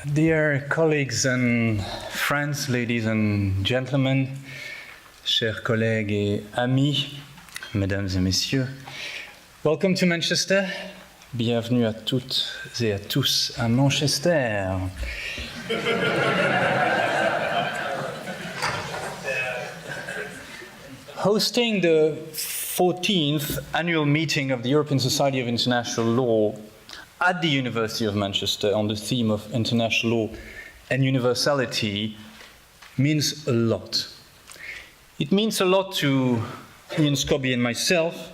Dear colleagues and friends, ladies and gentlemen, chers collègues et amis, mesdames et messieurs, welcome to Manchester. Bienvenue à toutes et à tous à Manchester. Hosting the 14th annual meeting of the European Society of International Law at the University of Manchester on the theme of international law and universality means a lot. It means a lot to Ian Scobie and myself.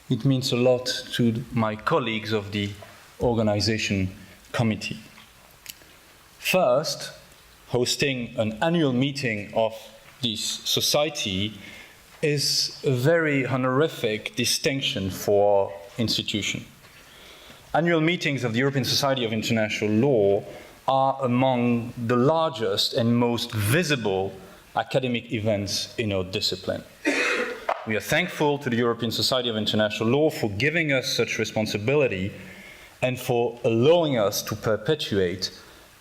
It means a lot to my colleagues of the organization committee. First, hosting an annual meeting of this society is a very honorific distinction for our institution. Annual meetings of the European Society of International Law are among the largest and most visible academic events in our discipline. We are thankful to the European Society of International Law for giving us such responsibility and for allowing us to perpetuate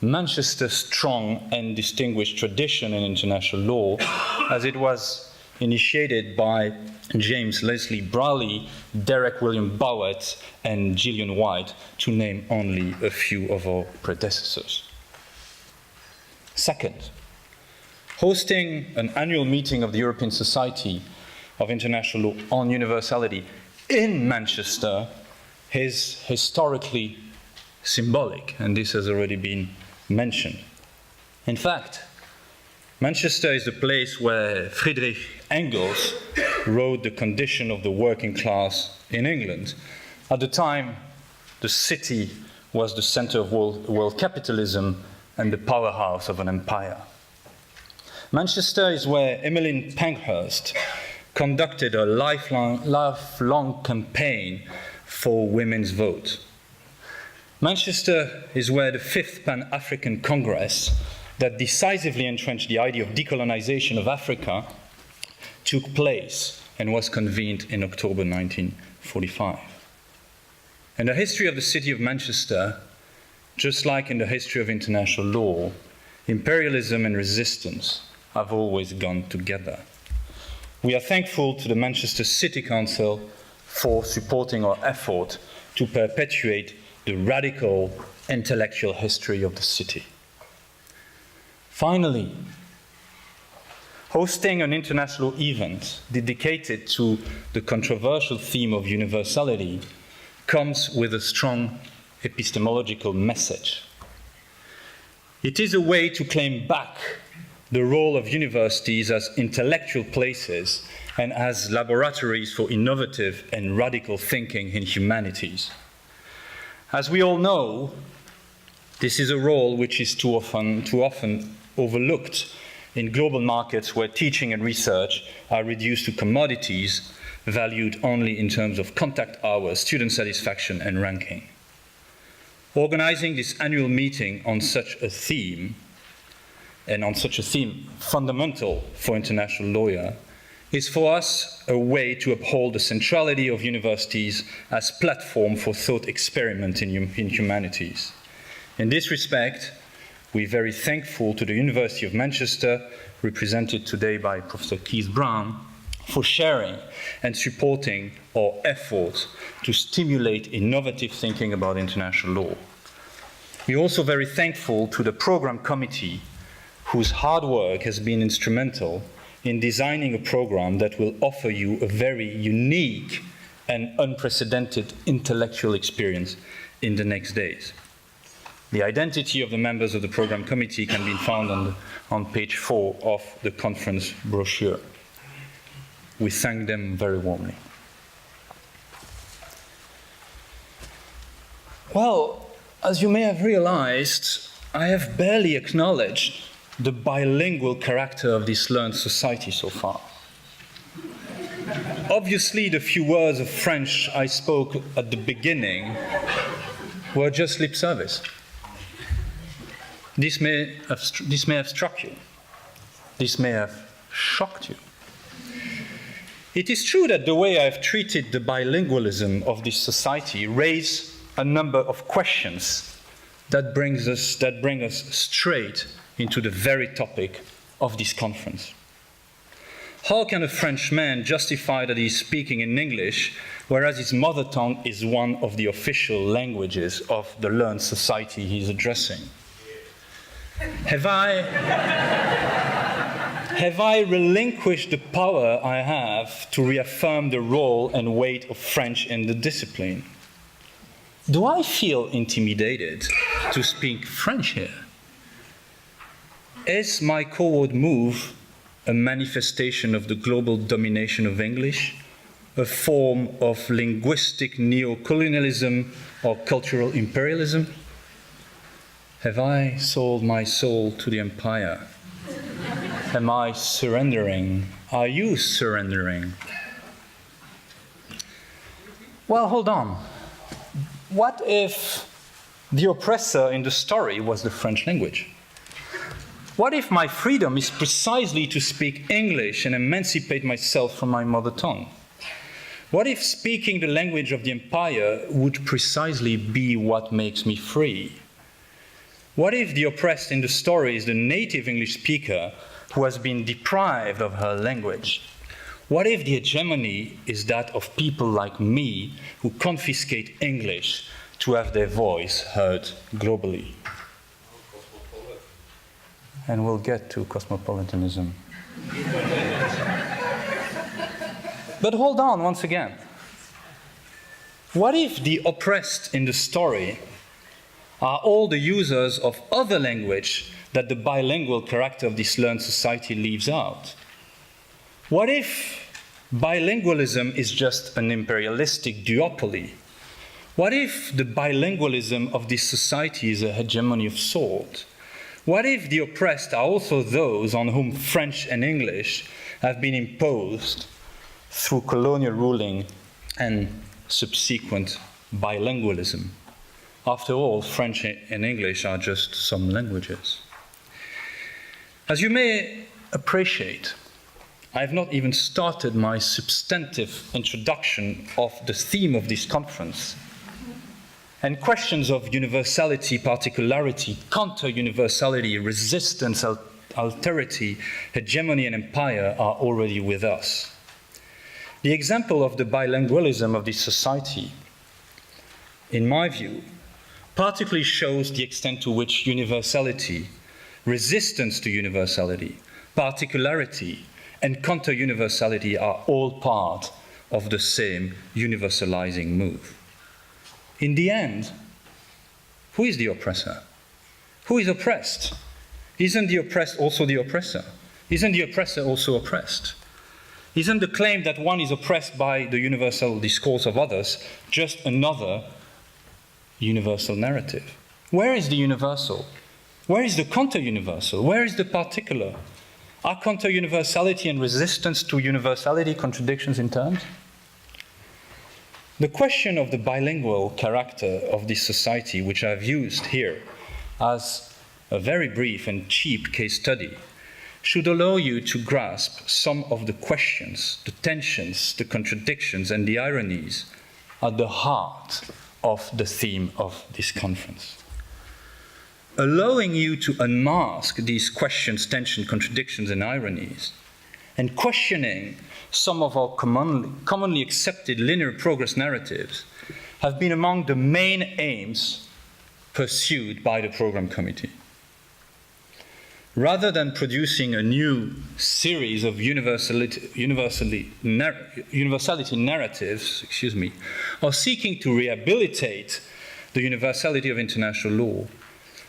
Manchester's strong and distinguished tradition in international law, as it was initiated by James Leslie Braley, Derek William Bowett, and Gillian White, to name only a few of our predecessors. Second, hosting an annual meeting of the European Society of International Law on Universality in Manchester is historically symbolic, and this has already been mentioned. In fact, Manchester is the place where Friedrich Engels wrote The Condition of the Working Class in England. At the time, the city was the center of world capitalism and the powerhouse of an empire. Manchester is where Emmeline Pankhurst conducted a lifelong campaign for women's vote. Manchester is where the Fifth Pan-African Congress that decisively entrenched the idea of decolonization of Africa took place and was convened in October 1945. In the history of the city of Manchester, just like in the history of international law, imperialism and resistance have always gone together. We are thankful to the Manchester City Council for supporting our effort to perpetuate the radical intellectual history of the city. Finally, hosting an international event dedicated to the controversial theme of universality comes with a strong epistemological message. It is a way to claim back the role of universities as intellectual places and as laboratories for innovative and radical thinking in humanities. As we all know, this is a role which is too often overlooked in global markets where teaching and research are reduced to commodities valued only in terms of contact hours, student satisfaction, and ranking. Organizing this annual meeting on such a theme, and on such a theme fundamental for international law, is for us a way to uphold the centrality of universities as platform for thought experiment in humanities. In this respect, we're very thankful to the University of Manchester, represented today by Professor Keith Brown, for sharing and supporting our efforts to stimulate innovative thinking about international law. We're also very thankful to the program committee, whose hard work has been instrumental in designing a program that will offer you a very unique and unprecedented intellectual experience in the next days. The identity of the members of the program committee can be found on page 4 of the conference brochure. We thank them very warmly. Well, as you may have realized, I have barely acknowledged the bilingual character of this learned society so far. Obviously, the few words of French I spoke at the beginning were just lip service. This may have struck you. This may have shocked you. It is true that the way I've treated the bilingualism of this society raised a number of questions that brings us straight into the very topic of this conference. How can a Frenchman justify that he's speaking in English, whereas his mother tongue is one of the official languages of the learned society he's addressing? Have I relinquished the power I have to reaffirm the role and weight of French in the discipline? Do I feel intimidated to speak French here? Is my forward move a manifestation of the global domination of English, a form of linguistic neocolonialism or cultural imperialism? Have I sold my soul to the empire? Am I surrendering? Are you surrendering? Well, hold on. What if the oppressor in the story was the French language? What if my freedom is precisely to speak English and emancipate myself from my mother tongue? What if speaking the language of the empire would precisely be what makes me free? What if the oppressed in the story is the native English speaker who has been deprived of her language? What if the hegemony is that of people like me who confiscate English to have their voice heard globally? And we'll get to cosmopolitanism. But hold on once again. What if the oppressed in the story are all the users of other language that the bilingual character of this learned society leaves out? What if bilingualism is just an imperialistic duopoly? What if the bilingualism of this society is a hegemony of sort? What if the oppressed are also those on whom French and English have been imposed through colonial ruling and subsequent bilingualism? After all, French and English are just some languages. As you may appreciate, I have not even started my substantive introduction of the theme of this conference. And questions of universality, particularity, counter-universality, resistance, alterity, hegemony, and empire are already with us. The example of the bilingualism of this society, in my view, particularly shows the extent to which universality, resistance to universality, particularity, and counter-universality are all part of the same universalizing move. In the end, who is the oppressor? Who is oppressed? Isn't the oppressed also the oppressor? Isn't the oppressor also oppressed? Isn't the claim that one is oppressed by the universal discourse of others just another universal narrative? Where is the universal? Where is the counter-universal? Where is the particular? Are counter-universality and resistance to universality contradictions in terms? The question of the bilingual character of this society, which I've used here as a very brief and cheap case study, should allow you to grasp some of the questions, the tensions, the contradictions, and the ironies at the heart of the theme of this conference. Allowing you to unmask these questions, tensions, contradictions, and ironies, and questioning some of our commonly accepted linear progress narratives have been among the main aims pursued by the program committee. Rather than producing a new series of universality narratives, or seeking to rehabilitate the universality of international law,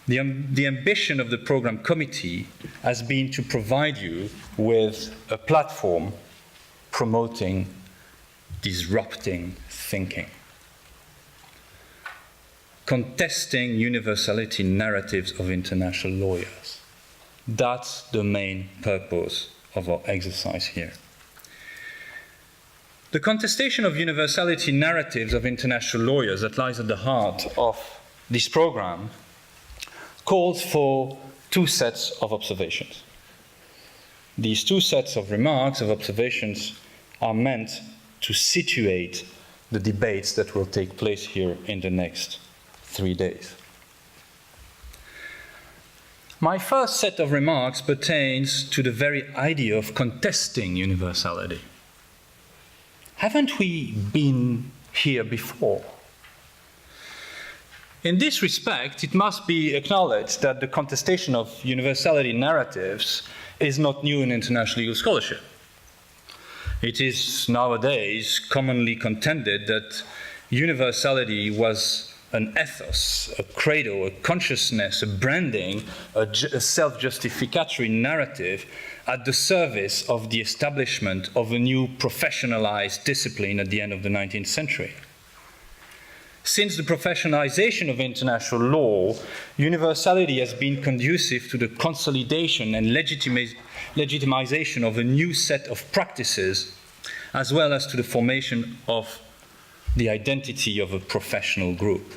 the ambition of the program committee has been to provide you with a platform promoting disrupting thinking, contesting universality narratives of international lawyers. That's the main purpose of our exercise here. The contestation of universality narratives of international lawyers that lies at the heart of this program calls for two sets of observations. These two sets of remarks, of observations, are meant to situate the debates that will take place here in the next 3 days. My first set of remarks pertains to the very idea of contesting universality. Haven't we been here before? In this respect, it must be acknowledged that the contestation of universality narratives is not new in international legal scholarship. It is nowadays commonly contended that universality was an ethos, a credo, a consciousness, a branding, a self-justificatory narrative at the service of the establishment of a new professionalized discipline at the end of the 19th century. Since the professionalization of international law, universality has been conducive to the consolidation and legitimization of a new set of practices, as well as to the formation of the identity of a professional group.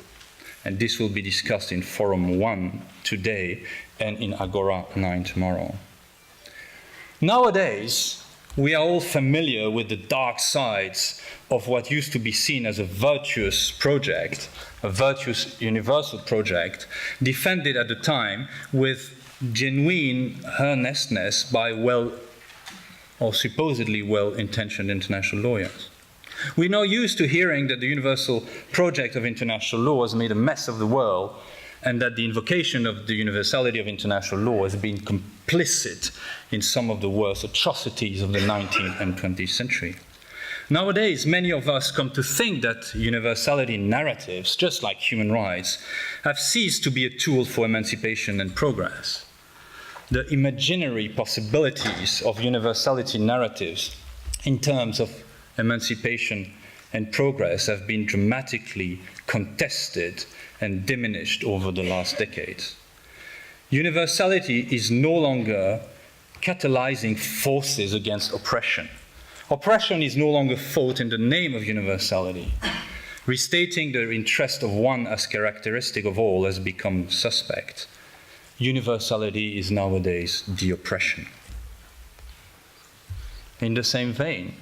And this will be discussed in Forum 1 today and in Agora 9 tomorrow. Nowadays, we are all familiar with the dark sides of what used to be seen as a virtuous project, a virtuous universal project, defended at the time with genuine earnestness by well or supposedly well-intentioned international lawyers. We're now used to hearing that the universal project of international law has made a mess of the world, and that the invocation of the universality of international law has been complicit in some of the worst atrocities of the 19th and 20th century. Nowadays, many of us come to think that universality narratives, just like human rights, have ceased to be a tool for emancipation and progress. The imaginary possibilities of universality narratives in terms of emancipation and progress have been dramatically contested and diminished over the last decades. Universality is no longer catalyzing forces against oppression. Oppression is no longer fought in the name of universality. Restating the interest of one as characteristic of all has become suspect. Universality is nowadays the oppression. In the same vein,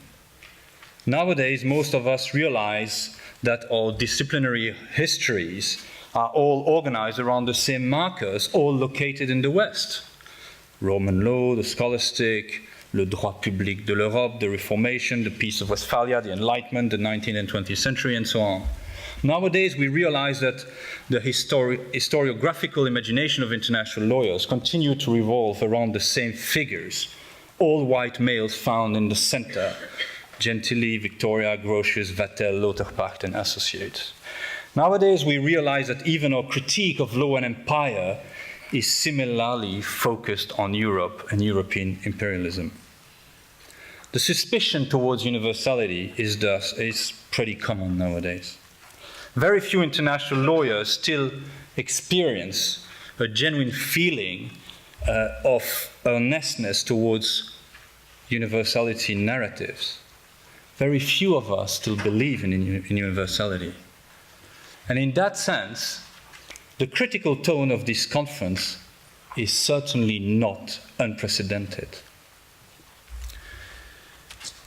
nowadays, most of us realize that our disciplinary histories are all organized around the same markers, all located in the West. Roman law, the scholastic, le droit public de l'Europe, the Reformation, the Peace of Westphalia, the Enlightenment, the 19th and 20th century, and so on. Nowadays, we realize that the historiographical imagination of international lawyers continue to revolve around the same figures, all white males found in the center: Gentili, Victoria, Grotius, Vattel, Lauterpacht, and Associates. Nowadays, we realize that even our critique of law and empire is similarly focused on Europe and European imperialism. The suspicion towards universality is pretty common nowadays. Very few international lawyers still experience a genuine feeling of earnestness towards universality narratives. Very few of us still believe in universality. And in that sense, the critical tone of this conference is certainly not unprecedented.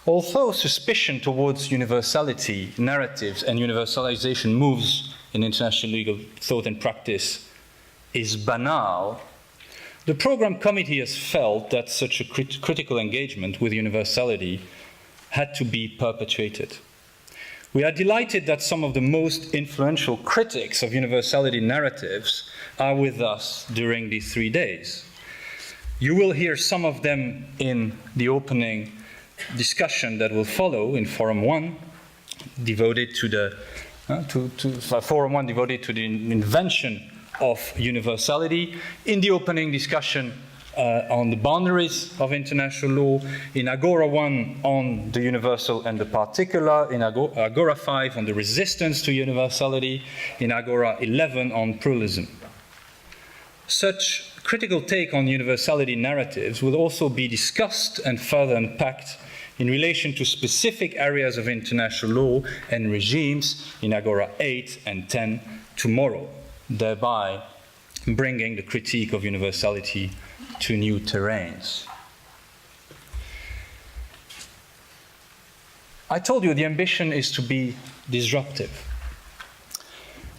Although suspicion towards universality narratives and universalization moves in international legal thought and practice is banal, the program committee has felt that such a critical engagement with universality had to be perpetuated. We are delighted that some of the most influential critics of universality narratives are with us during these 3 days. You will hear some of them in the opening discussion that will follow in Forum 1, devoted to the Forum 1 devoted to the invention of universality, in the opening discussion on the boundaries of international law, in Agora 1 on the universal and the particular, in Agora 5 on the resistance to universality, in Agora 11 on pluralism. Such critical take on universality narratives will also be discussed and further unpacked in relation to specific areas of international law and regimes in Agora 8 and 10 tomorrow, thereby bringing the critique of universality to new terrains. I told you the ambition is to be disruptive.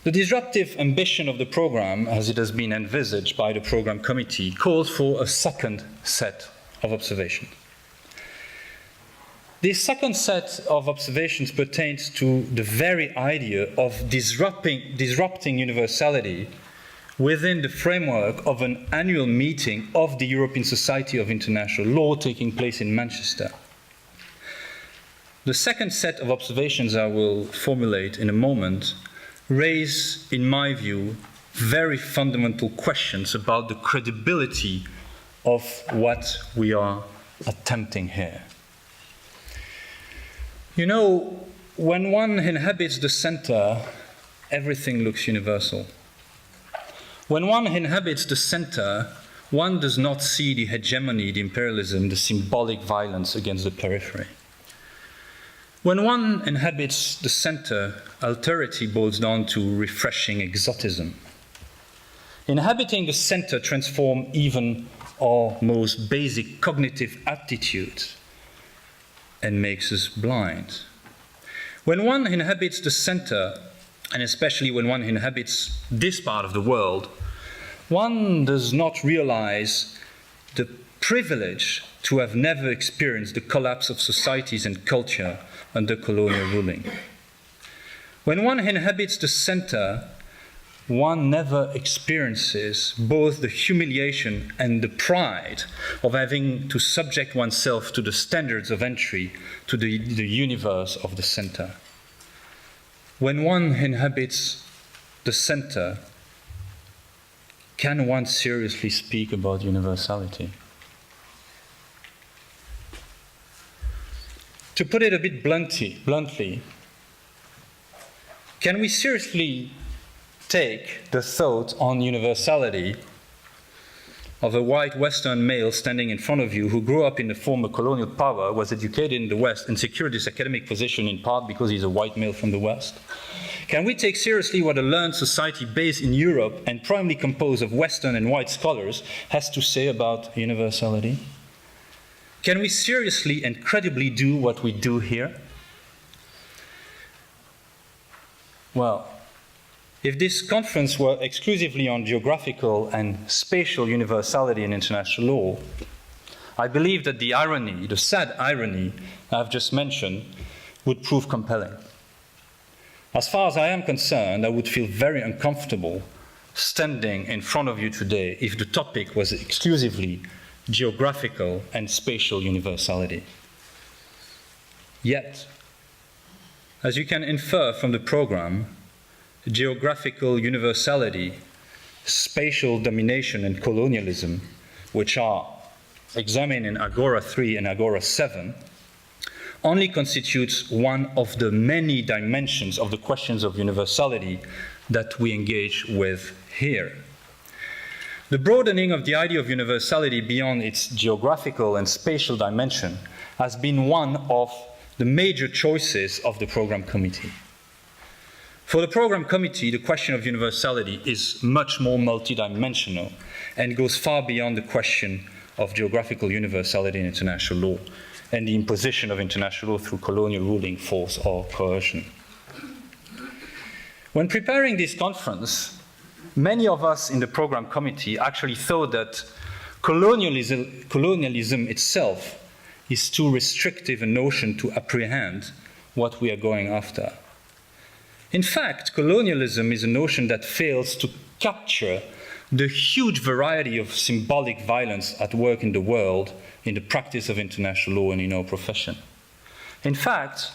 The disruptive ambition of the program, as it has been envisaged by the program committee, calls for a second set of observations. This second set of observations pertains to the very idea of disrupting universality within the framework of an annual meeting of the European Society of International Law taking place in Manchester. The second set of observations I will formulate in a moment raise, in my view, very fundamental questions about the credibility of what we are attempting here. You know, when one inhabits the center, everything looks universal. When one inhabits the center, one does not see the hegemony, the imperialism, the symbolic violence against the periphery. When one inhabits the center, alterity boils down to refreshing exotism. Inhabiting the center transforms even our most basic cognitive aptitudes and makes us blind. When one inhabits the center, and especially when one inhabits this part of the world, one does not realize the privilege to have never experienced the collapse of societies and culture under colonial ruling. When one inhabits the center, one never experiences both the humiliation and the pride of having to subject oneself to the standards of entry to the universe of the center. When one inhabits the center, can one seriously speak about universality? To put it a bit bluntly, can we seriously take the thought on universality of a white Western male standing in front of you who grew up in the former colonial power, was educated in the West, and secured this academic position in part because he's a white male from the West? Can we take seriously what a learned society based in Europe and primarily composed of Western and white scholars has to say about universality? Can we seriously and credibly do what we do here? Well, if this conference were exclusively on geographical and spatial universality in international law, I believe that the irony, the sad irony I've just mentioned, would prove compelling. As far as I am concerned, I would feel very uncomfortable standing in front of you today if the topic was exclusively geographical and spatial universality. Yet, as you can infer from the program, geographical universality, spatial domination and colonialism, which are examined in Agora 3 and Agora 7, only constitutes one of the many dimensions of the questions of universality that we engage with here. The broadening of the idea of universality beyond its geographical and spatial dimension has been one of the major choices of the program committee. For the program committee, the question of universality is much more multidimensional and goes far beyond the question of geographical universality in international law and the imposition of international law through colonial ruling, force, or coercion. When preparing this conference, many of us in the program committee actually thought that colonialism itself is too restrictive a notion to apprehend what we are going after. In fact, colonialism is a notion that fails to capture the huge variety of symbolic violence at work in the world in the practice of international law and in our profession. In fact,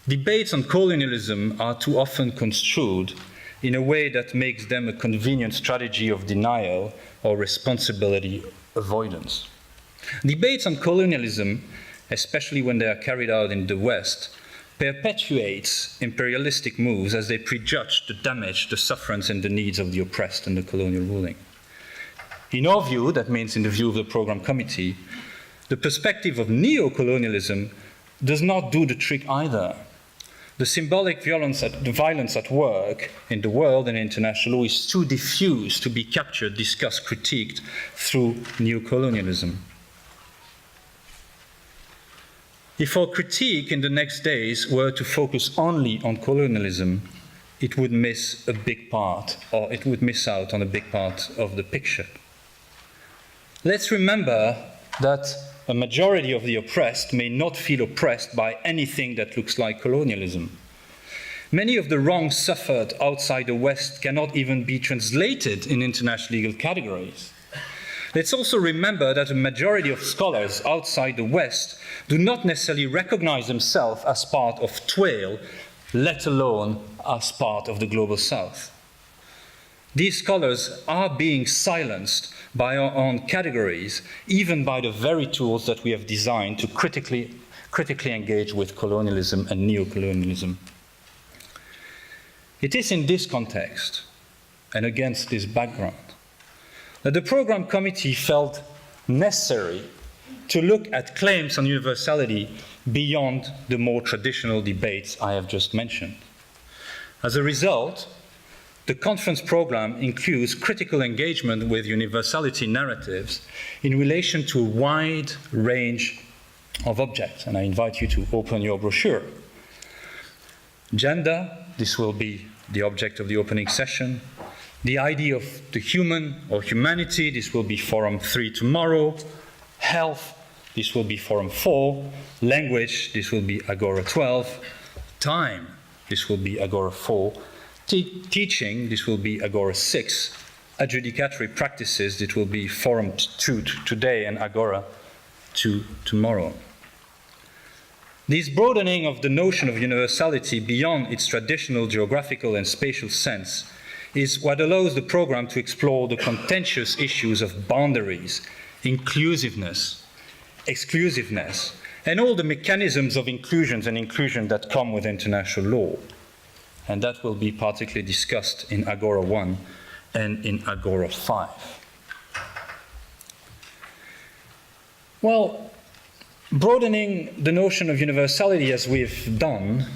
debates on colonialism are too often construed in a way that makes them a convenient strategy of denial or responsibility avoidance. Debates on colonialism, especially when they are carried out in the West, perpetuates imperialistic moves as they prejudge the damage, the sufferance, and the needs of the oppressed under colonial ruling. In our view, that means in the view of the program committee, the perspective of neo-colonialism does not do the trick either. The symbolic violence at work in the world and international law is too diffuse to be captured, discussed, critiqued through neo-colonialism. If our critique in the next days were to focus only on colonialism, it would miss a big part, or it would miss out on a big part of the picture. Let's remember that a majority of the oppressed may not feel oppressed by anything that looks like colonialism. Many of the wrongs suffered outside the West cannot even be translated in international legal categories. Let's also remember that a majority of scholars outside the West do not necessarily recognize themselves as part of TWAIL, let alone as part of the Global South. These scholars are being silenced by our own categories, even by the very tools that we have designed to critically engage with colonialism and neocolonialism. It is in this context, and against this background, that the Program Committee felt necessary to look at claims on universality beyond the more traditional debates I have just mentioned. As a result, the conference program includes critical engagement with universality narratives in relation to a wide range of objects, and I invite you to open your brochure. Gender, this will be the object of the opening session. The idea of the human or humanity, this will be Forum 3 tomorrow. Health, this will be Forum 4. Language, this will be Agora 12. Time, this will be Agora 4. Teaching, this will be Agora 6. Adjudicatory practices, this will be Forum 2 today and Agora 2 tomorrow. This broadening of the notion of universality beyond its traditional geographical and spatial sense is what allows the program to explore the contentious issues of boundaries, inclusiveness, exclusiveness, and all the mechanisms of inclusions and inclusion that come with international law. And that will be particularly discussed in Agora 1 and in Agora 5. Well, broadening the notion of universality as we've done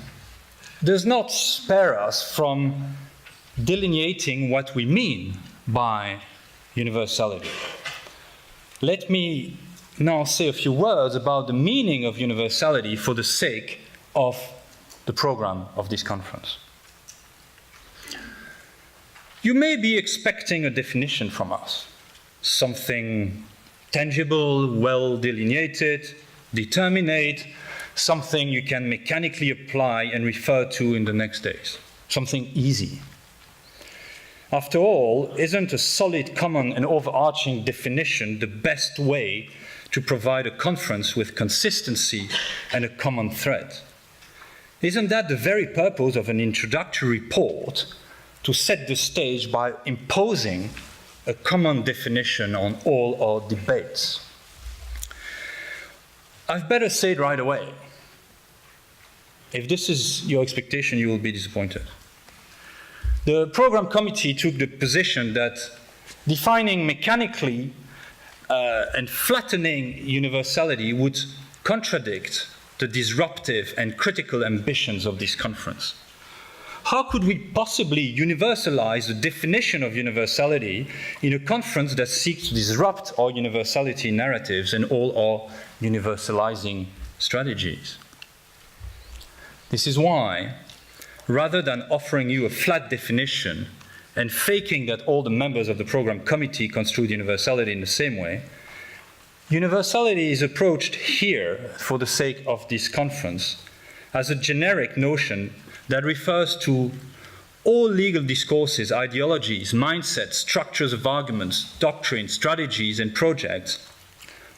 does not spare us from delineating what we mean by universality. Let me now say a few words about the meaning of universality for the sake of the program of this conference. You may be expecting a definition from us, something tangible, well delineated, determinate, something you can mechanically apply and refer to in the next days, something easy. After all, isn't a solid, common, and overarching definition the best way to provide a conference with consistency and a common thread? Isn't that the very purpose of an introductory report, to set the stage by imposing a common definition on all our debates? I've better say it right away. If this is your expectation, you will be disappointed. The program committee took the position that defining mechanically and flattening universality would contradict the disruptive and critical ambitions of this conference. How could we possibly universalize the definition of universality in a conference that seeks to disrupt our universality narratives and all our universalizing strategies? This is why, rather than offering you a flat definition and faking that all the members of the program committee construed universality in the same way, universality is approached here, for the sake of this conference, as a generic notion that refers to all legal discourses, ideologies, mindsets, structures of arguments, doctrines, strategies, and projects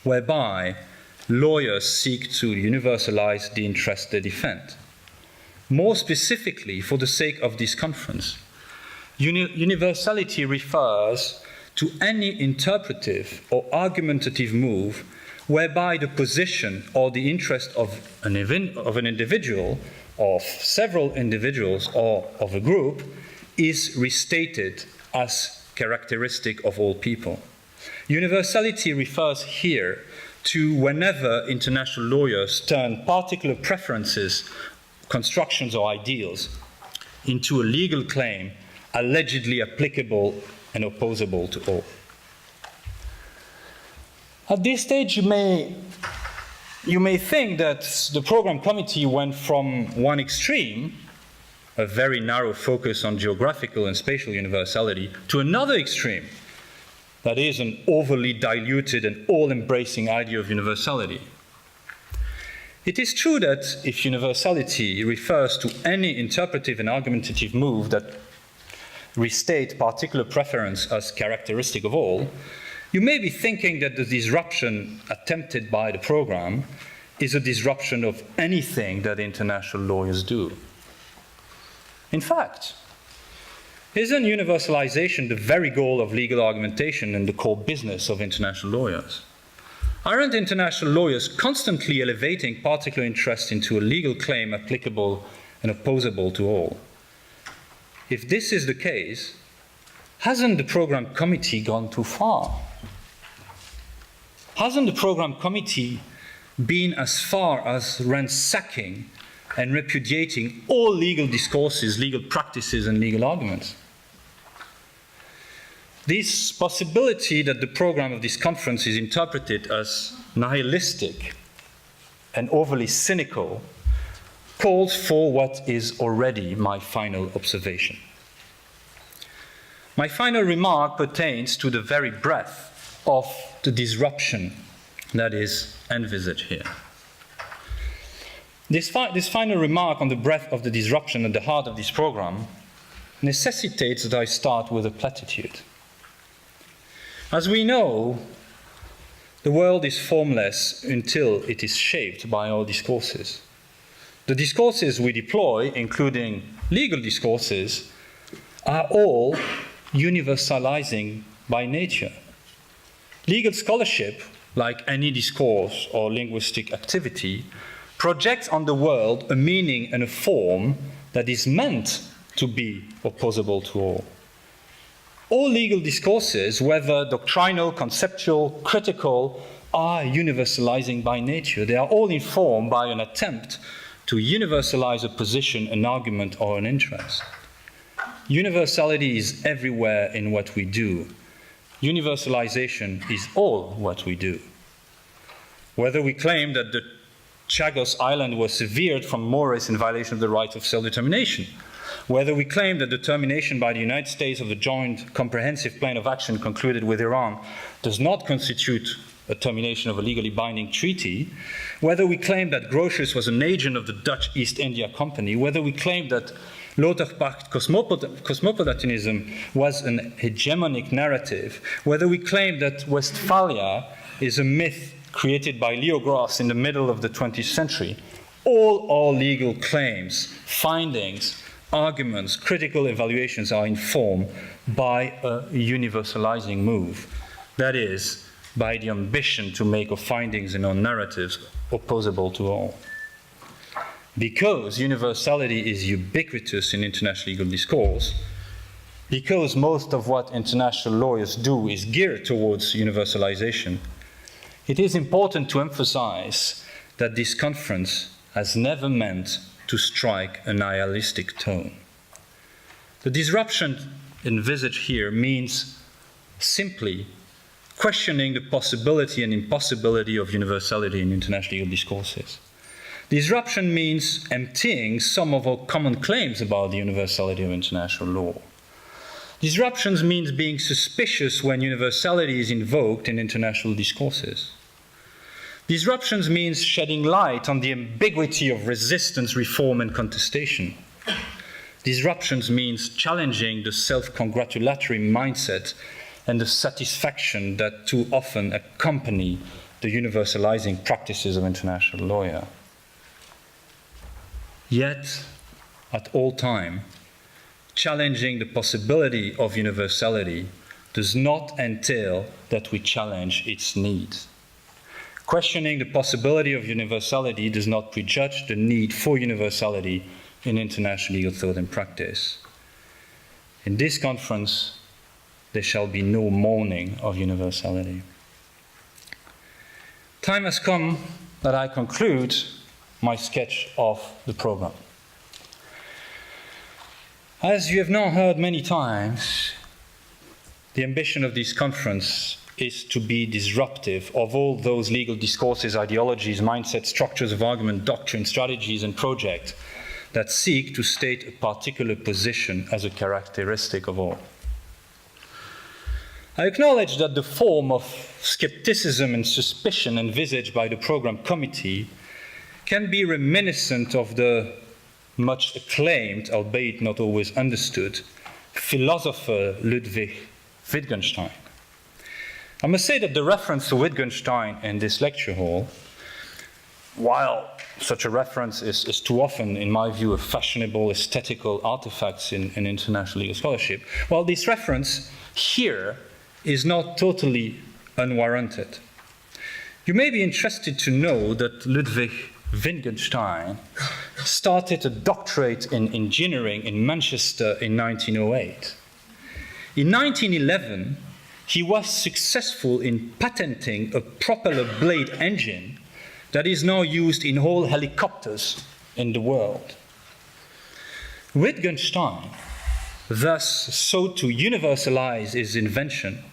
whereby lawyers seek to universalize the interests they defend. More specifically, for the sake of this conference, universality refers to any interpretive or argumentative move whereby the position or the interest of an individual, of several individuals, or of a group is restated as characteristic of all people. Universality refers here to whenever international lawyers turn particular preferences, constructions, or ideals into a legal claim allegedly applicable and opposable to all. At this stage, you may think that the program committee went from one extreme a very narrow focus on geographical and spatial universality, to another extreme, that is an overly diluted and all-embracing idea of universality. It is true that if universality refers to any interpretive and argumentative move that restate particular preference as characteristic of all, you may be thinking that the disruption attempted by the program is a disruption of anything that international lawyers do. In fact, isn't universalization the very goal of legal argumentation and the core business of international lawyers? Aren't international lawyers constantly elevating particular interest into a legal claim applicable and opposable to all? If this is the case, hasn't the program committee gone too far? Hasn't the program committee been as far as ransacking and repudiating all legal discourses, legal practices, and legal arguments? This possibility that the program of this conference is interpreted as nihilistic and overly cynical calls for what is already my final observation. My final remark pertains to the very breadth of the disruption that is envisaged here. This final remark on the breadth of the disruption at the heart of this program necessitates that I start with a platitude. As we know, the world is formless until it is shaped by our discourses. The discourses we deploy, including legal discourses, are all universalizing by nature. Legal scholarship, like any discourse or linguistic activity, projects on the world a meaning and a form that is meant to be opposable to all. All legal discourses, whether doctrinal, conceptual, critical, are universalizing by nature. They are all informed by an attempt to universalize a position, an argument, or an interest. Universality is everywhere in what we do. Universalization is all what we do. Whether we claim that the Chagos Island was severed from Morris in violation of the right of self-determination, whether we claim that the termination by the United States of the joint comprehensive plan of action concluded with Iran does not constitute a termination of a legally binding treaty, whether we claim that Grotius was an agent of the Dutch East India Company, whether we claim that Lauterbach cosmopolitanism was an hegemonic narrative, whether we claim that Westphalia is a myth created by Leo Gross in the middle of the 20th century, all our legal claims, findings, arguments, critical evaluations are informed by a universalizing move. That is, by the ambition to make our findings and our narratives opposable to all. Because universality is ubiquitous in international legal discourse, because most of what international lawyers do is geared towards universalization, it is important to emphasize that this conference has never meant to strike a nihilistic tone. The disruption envisaged here means simply questioning the possibility and impossibility of universality in international legal discourses. Disruption means emptying some of our common claims about the universality of international law. Disruptions means being suspicious when universality is invoked in international discourses. Disruptions means shedding light on the ambiguity of resistance, reform, and contestation. Disruptions means challenging the self-congratulatory mindset and the satisfaction that too often accompany the universalizing practices of international law. Yet, at all time, challenging the possibility of universality does not entail that we challenge its needs. Questioning the possibility of universality does not prejudge the need for universality in international legal thought and practice. In this conference, there shall be no mourning of universality. Time has come that I conclude my sketch of the program. As you have now heard many times, the ambition of this conference is to be disruptive of all those legal discourses, ideologies, mindsets, structures of argument, doctrine, strategies, and projects that seek to state a particular position as a characteristic of all. I acknowledge that the form of skepticism and suspicion envisaged by the program committee can be reminiscent of the much acclaimed, albeit not always understood, philosopher Ludwig Wittgenstein. I must say that the reference to Wittgenstein in this lecture hall, while such a reference is too often, in my view, a fashionable aesthetical artifact in international legal scholarship, while this reference here is not totally unwarranted. You may be interested to know that Ludwig Wittgenstein started a doctorate in engineering in Manchester in 1908. In 1911, he was successful in patenting a propeller blade engine that is now used in all helicopters in the world. Wittgenstein thus sought to universalize his invention,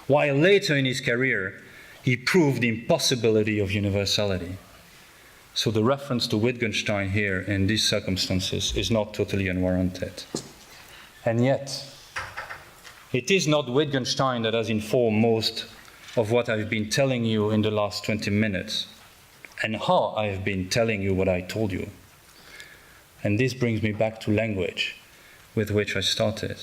while later in his career he proved the impossibility of universality. So the reference to Wittgenstein here in these circumstances is not totally unwarranted. And yet, it is not Wittgenstein that has informed most of what I've been telling you in the last 20 minutes, and how I've been telling you what I told you. And this brings me back to language, with which I started.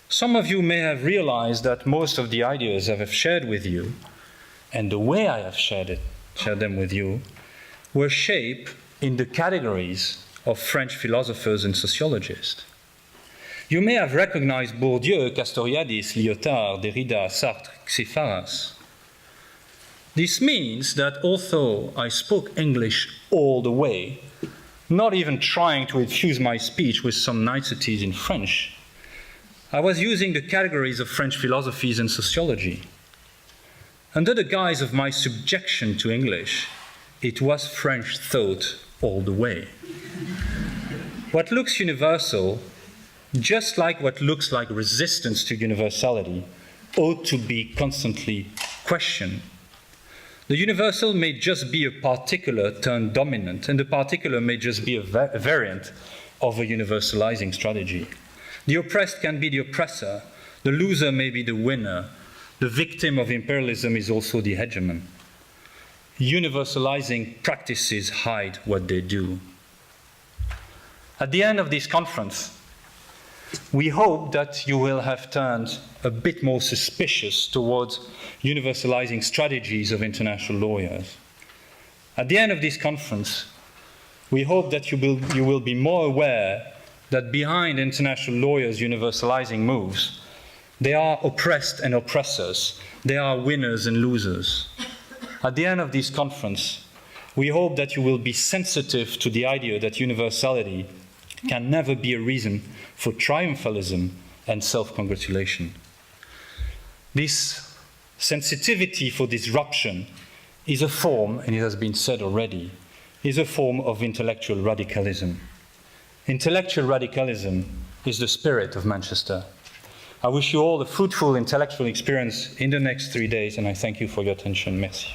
Some of you may have realized that most of the ideas I have shared with you, and the way I have shared them with you, were shaped in the categories of French philosophers and sociologists. You may have recognized Bourdieu, Castoriadis, Lyotard, Derrida, Sartre, Xipharas. This means that although I spoke English all the way, not even trying to infuse my speech with some niceties in French, I was using the categories of French philosophies and sociology. Under the guise of my subjection to English, it was French thought all the way. What looks universal, just like what looks like resistance to universality, ought to be constantly questioned. The universal may just be a particular turned dominant, and the particular may just be a variant of a universalizing strategy. The oppressed can be the oppressor, the loser may be the winner, the victim of imperialism is also the hegemon. Universalizing practices hide what they do. At the end of this conference, we hope that you will have turned a bit more suspicious towards universalizing strategies of international lawyers. At the end of this conference, we hope that you will be more aware that behind international lawyers' universalizing moves, there are oppressed and oppressors, there are winners and losers. At the end of this conference, we hope that you will be sensitive to the idea that universality can never be a reason for triumphalism and self-congratulation. This sensitivity for disruption is a form, and it has been said already, is a form of intellectual radicalism. Intellectual radicalism is the spirit of Manchester. I wish you all a fruitful intellectual experience in the next 3 days, and I thank you for your attention. Merci.